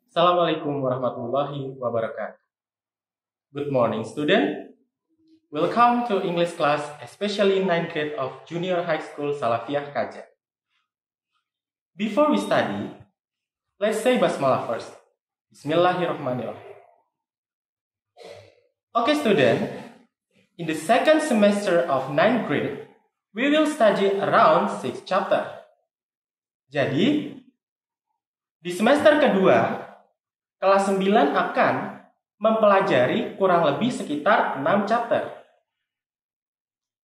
Assalamualaikum warahmatullahi wabarakatuh. Good morning, student. Welcome to English class, especially 9th grade of Junior High School Salafiyah Kaja. Before we study, let's say basmalah first. Bismillahirrahmanirrahim. Okay, student. In the second semester of 9th grade, we will study around 6 chapter. Jadi, di semester kedua, kelas 9 akan mempelajari kurang lebih sekitar 6 chapter.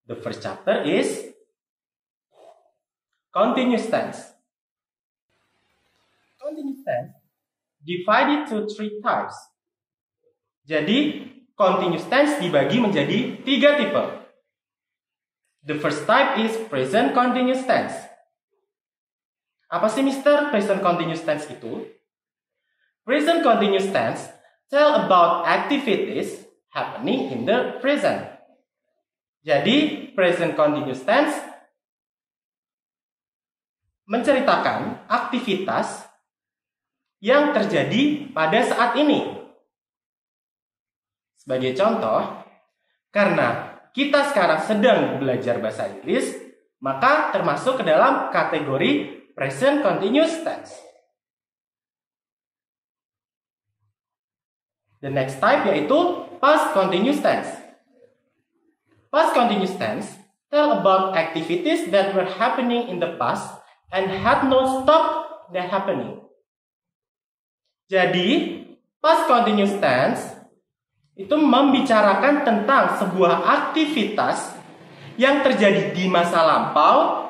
The first chapter is continuous tense. Continuous tense divided to 3 types. Jadi, continuous tense dibagi menjadi 3 tipe. The first type is present continuous tense. Apa sih Mr. present continuous tense itu? Present continuous tense tell about activities happening in the present. Jadi, present continuous tense menceritakan aktivitas yang terjadi pada saat ini. Sebagai contoh, karena kita sekarang sedang belajar bahasa Inggris, maka termasuk ke dalam kategori present continuous tense. The next type yaitu past continuous tense. Past continuous tense tell about activities that were happening in the past and had no stop their happening. Jadi, past continuous tense itu membicarakan tentang sebuah aktivitas yang terjadi di masa lampau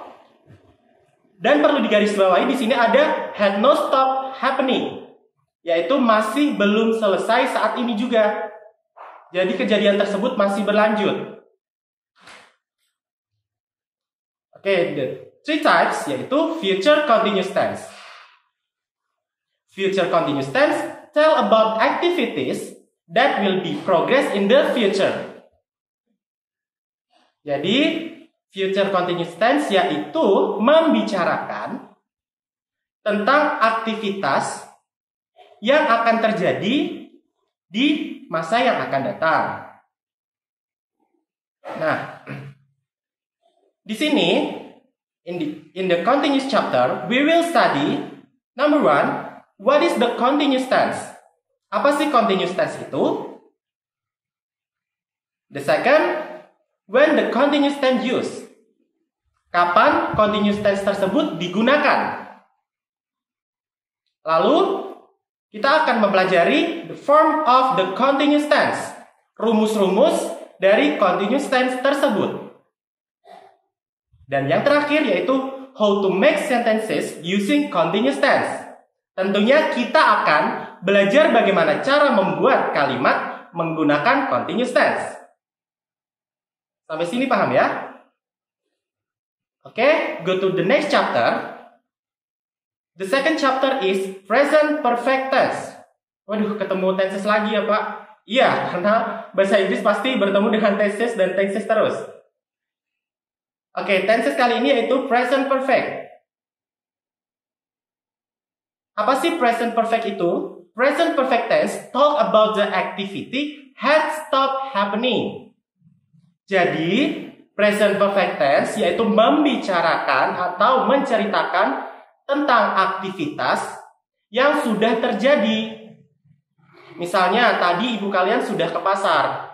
dan perlu digarisbawahi di sini ada had no stop happening. Yaitu masih belum selesai saat ini juga. Jadi kejadian tersebut masih berlanjut. Oke, the 3 types yaitu future continuous tense. Future continuous tense tell about activities that will be progress in the future. Jadi, future continuous tense yaitu membicarakan tentang aktivitas yang akan terjadi di masa yang akan datang. Nah, di sini in the continuous chapter we will study number 1, what is the continuous tense? Apa sih continuous tense itu? The second, when the continuous tense used. Kapan continuous tense tersebut digunakan? Lalu kita akan mempelajari the form of the continuous tense. Rumus-rumus dari continuous tense tersebut. Dan yang terakhir yaitu how to make sentences using continuous tense. Tentunya kita akan belajar bagaimana cara membuat kalimat menggunakan continuous tense. Sampai sini paham ya? Oke, go to the next chapter. The second chapter is present perfect tense. Waduh, ketemu tenses lagi ya Pak? Iya, karena bahasa Inggris pasti bertemu dengan tenses dan tenses terus. Oke, tenses kali ini yaitu present perfect. Apa sih present perfect itu? Present perfect tense talk about the activity had stopped happening. Jadi, present perfect tense yaitu membicarakan atau menceritakan tentang aktivitas yang sudah terjadi. Misalnya tadi ibu kalian sudah ke pasar.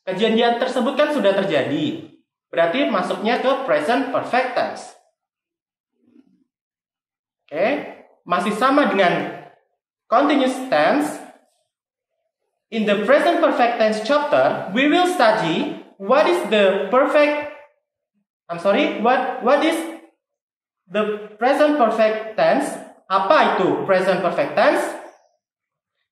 Kejadian tersebut kan sudah terjadi. Berarti masuknya ke present perfect tense. Oke, masih sama dengan continuous tense. In the present perfect tense chapter, we will study what is the what is the present perfect tense. Apa itu present perfect tense?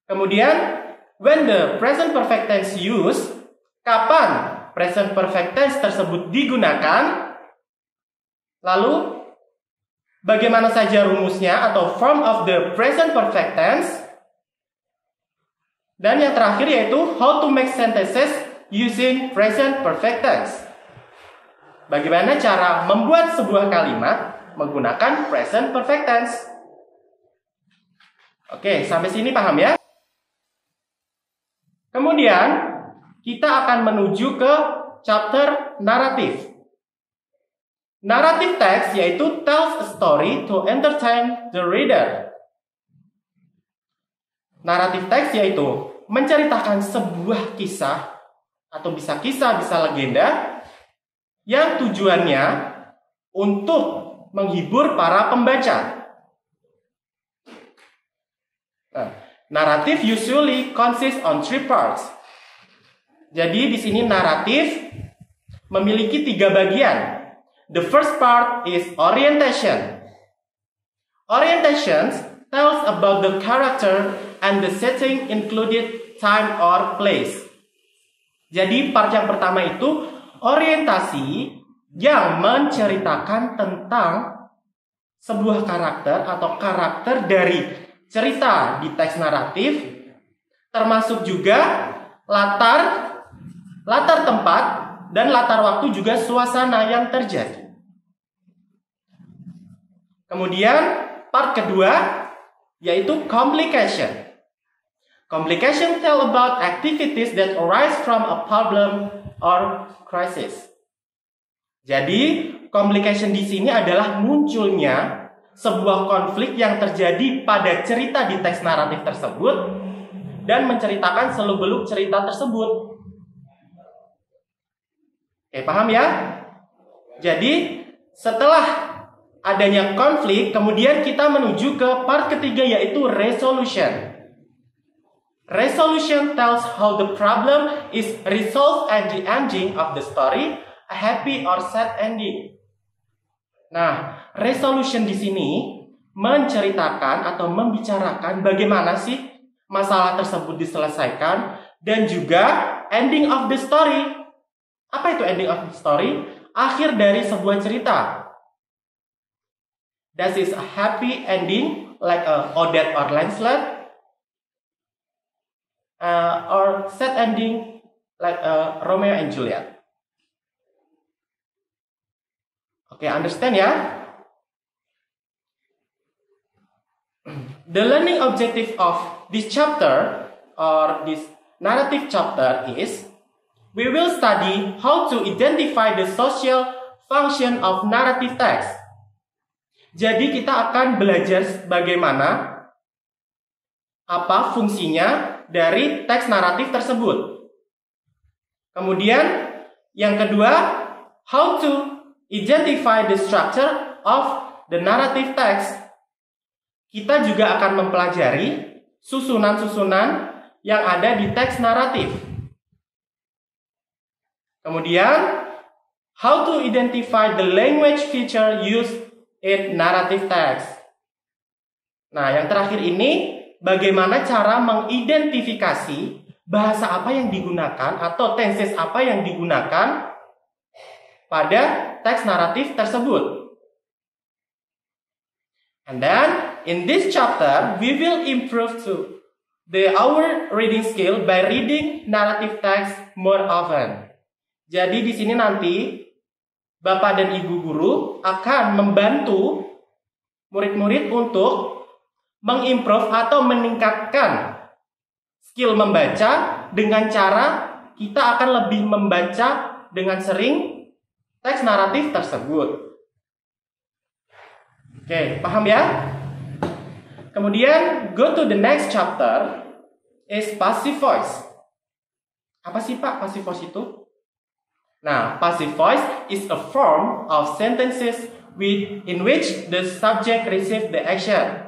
Kemudian, when the present perfect tense used, kapan present perfect tense tersebut digunakan? Lalu, bagaimana saja rumusnya atau form of the present perfect tense? Dan yang terakhir yaitu how to make sentences using present perfect tense. Bagaimana cara membuat sebuah kalimat menggunakan present perfect tense. Oke, sampai sini paham ya? Kemudian, kita akan menuju ke chapter naratif. Narrative text yaitu tells a story to entertain the reader. Narrative text yaitu menceritakan sebuah kisah, atau bisa kisah, bisa legenda, yang tujuannya untuk menghibur para pembaca. Narrative usually consists on 3 parts. Jadi di sini naratif memiliki 3 bagian. The first part is orientation. Orientation tells about the character and the setting included time or place. Jadi part yang pertama itu orientasi yang menceritakan tentang sebuah karakter atau karakter dari cerita di teks naratif, termasuk juga latar tempat dan latar waktu, juga suasana yang terjadi. Kemudian part kedua yaitu complication. Complication tell about activities that arise from a problem or crisis. Jadi complication di sini adalah munculnya sebuah konflik yang terjadi pada cerita di teks naratif tersebut dan menceritakan seluk-beluk cerita tersebut. Oke, paham ya? Jadi setelah adanya konflik, kemudian kita menuju ke part ketiga yaitu resolution. Resolution tells how the problem is resolved and the ending of the story, a happy or sad ending. Nah, resolution di sini menceritakan atau membicarakan bagaimana sih masalah tersebut diselesaikan dan juga ending of the story. Apa itu ending of the story? Akhir dari sebuah cerita. That is a happy ending like Odette or Lancelot, or sad ending like Romeo and Juliet. Okay, understand ya? The learning objective of this chapter or this narrative chapter is we will study how to identify the social function of narrative text. Jadi kita akan belajar bagaimana apa fungsinya dari teks naratif tersebut. Kemudian yang kedua, how to identify the structure of the narrative text. Kita juga akan mempelajari susunan-susunan yang ada di teks naratif. Kemudian, how to identify the language feature used in narrative text. Nah, yang terakhir ini, bagaimana cara mengidentifikasi bahasa apa yang digunakan atau tenses apa yang digunakan pada teks naratif tersebut. And then, in this chapter, we will improve our reading skill by reading narrative text more often. Jadi di sini nanti Bapak dan Ibu guru akan membantu murid-murid untuk mengimprove atau meningkatkan skill membaca dengan cara kita akan lebih membaca dengan sering teks naratif tersebut. Oke, paham ya? Kemudian go to the next chapter is passive voice. Apa sih Pak passive voice itu? Nah, passive voice is a form of sentences in which the subject receive the action.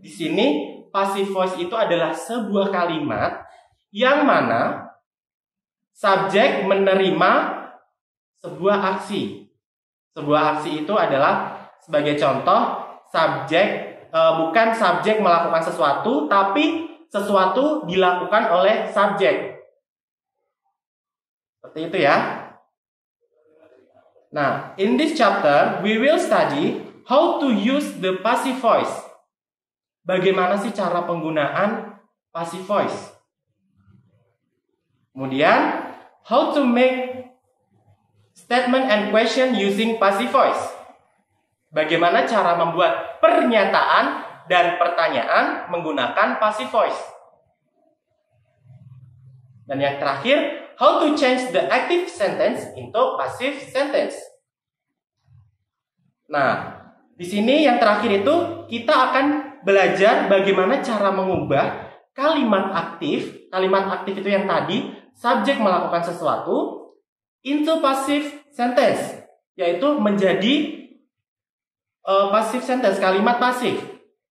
Di sini passive voice itu adalah sebuah kalimat yang mana subjek menerima sebuah aksi. Sebuah aksi itu adalah sebagai contoh bukan subjek melakukan sesuatu, tapi sesuatu dilakukan oleh subjek. Seperti itu ya. Nah, in this chapter we will study how to use the passive voice. Bagaimana sih cara penggunaan passive voice? Kemudian, how to make statement and question using passive voice. Bagaimana cara membuat pernyataan dan pertanyaan menggunakan passive voice. Dan yang terakhir, how to change the active sentence into passive sentence. Nah, di sini yang terakhir itu kita akan belajar bagaimana cara mengubah kalimat aktif. Kalimat aktif itu yang tadi, subjek melakukan sesuatu, into passive sentence, yaitu menjadi passive sentence, kalimat pasif,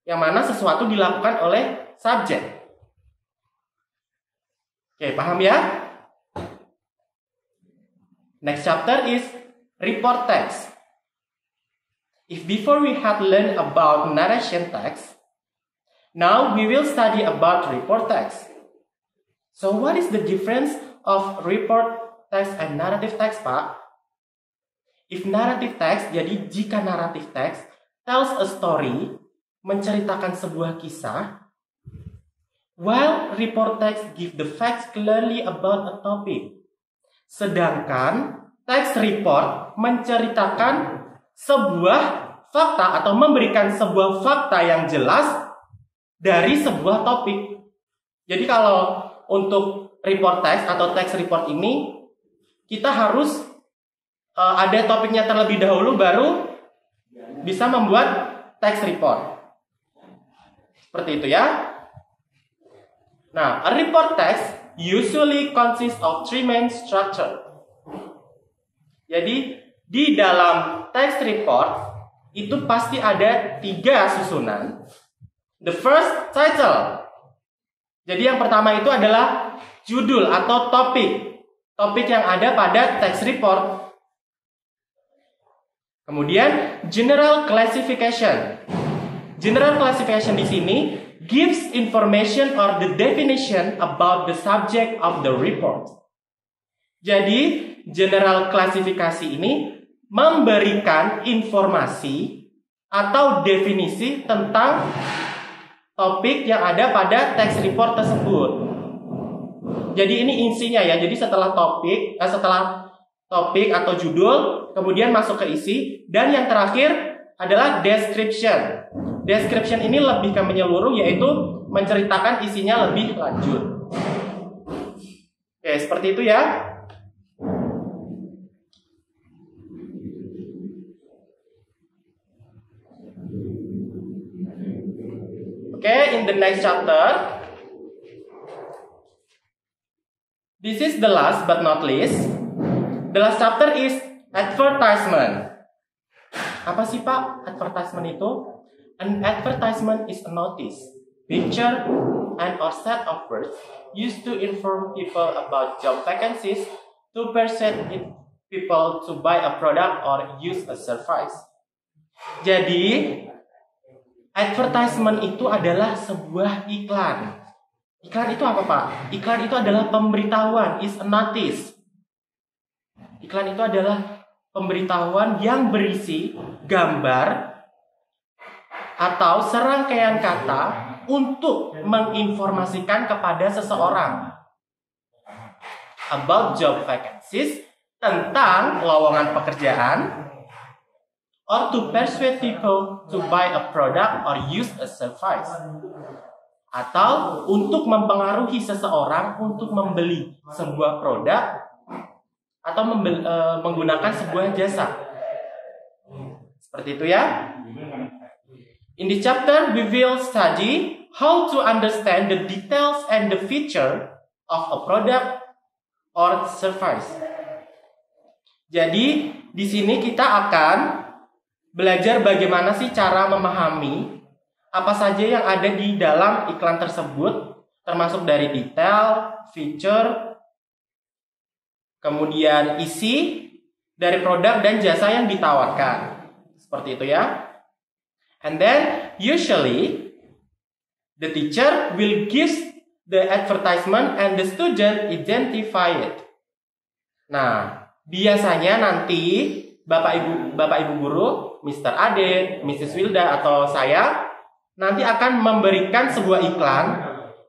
yang mana sesuatu dilakukan oleh subjek. Oke, paham ya? Next chapter is report text. If before we had learned about narration text, now we will study about report text. So what is the difference of report text and narrative text, Pak? If narrative text, jadi jika narrative text tells a story, menceritakan sebuah kisah, while report text give the facts clearly about a topic. Sedangkan text report menceritakan sebuah fakta atau memberikan sebuah fakta yang jelas dari sebuah topik. Jadi kalau untuk report text atau text report ini, kita harus ada topiknya terlebih dahulu baru bisa membuat text report. Seperti itu ya. Nah, a report text usually consists of three main structure. Jadi di dalam text report itu pasti ada 3 susunan. The first, title. Jadi yang pertama itu adalah judul atau topik. Topik yang ada pada text report. Kemudian general classification. General classification di sini gives information or the definition about the subject of the report. Jadi general klasifikasi ini memberikan informasi atau definisi tentang topik yang ada pada text report tersebut. Jadi ini insinya ya. Jadi setelah topik atau judul, kemudian masuk ke isi, dan yang terakhir adalah description. Description ini lebih ke menyeluruh, yaitu menceritakan isinya lebih lanjut. Oke, seperti itu ya. Oke, in the next chapter, this is the last but not least. The last chapter is advertisement. Apa sih Pak advertisement itu? An advertisement is a notice, picture, and or set of words used to inform people about job vacancies, to persuade people to buy a product or use a service. Jadi, advertisement itu adalah sebuah iklan. Iklan itu apa Pak? Iklan itu adalah pemberitahuan, is a notice. Iklan itu adalah pemberitahuan yang berisi gambar atau serangkaian kata untuk menginformasikan kepada seseorang about job vacancies, tentang lowongan pekerjaan, or to persuade people to buy a product or use a service, atau untuk mempengaruhi seseorang untuk membeli sebuah produk atau menggunakan sebuah jasa. Seperti itu ya. In this chapter, we will study how to understand the details and the feature of a product or service. Jadi, di sini kita akan belajar bagaimana sih cara memahami apa saja yang ada di dalam iklan tersebut, termasuk dari detail, feature, kemudian isi dari produk dan jasa yang ditawarkan. Seperti itu ya. And then usually the teacher will give the advertisement and the student identify it. Nah, biasanya nanti Bapak Ibu guru, Mr. Ade, Mrs. Wilda atau saya nanti akan memberikan sebuah iklan,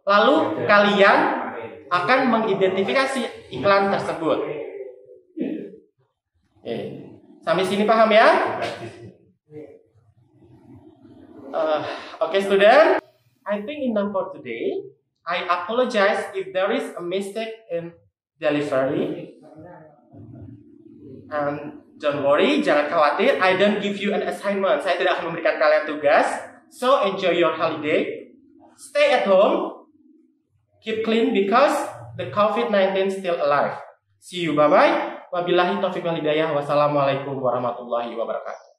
lalu kalian akan mengidentifikasi iklan tersebut. Oke. Sampai sini paham ya? Okay, student. I think enough for today. I apologize if there is a mistake in delivery. And don't worry, jangan khawatir. I don't give you an assignment. Saya tidak akan memberikan kalian tugas. So enjoy your holiday. Stay at home. Keep clean because the COVID-19 still alive. See you. Bye bye. Wabillahi taufiq wal hidayah. Wassalamualaikum warahmatullahi wabarakatuh.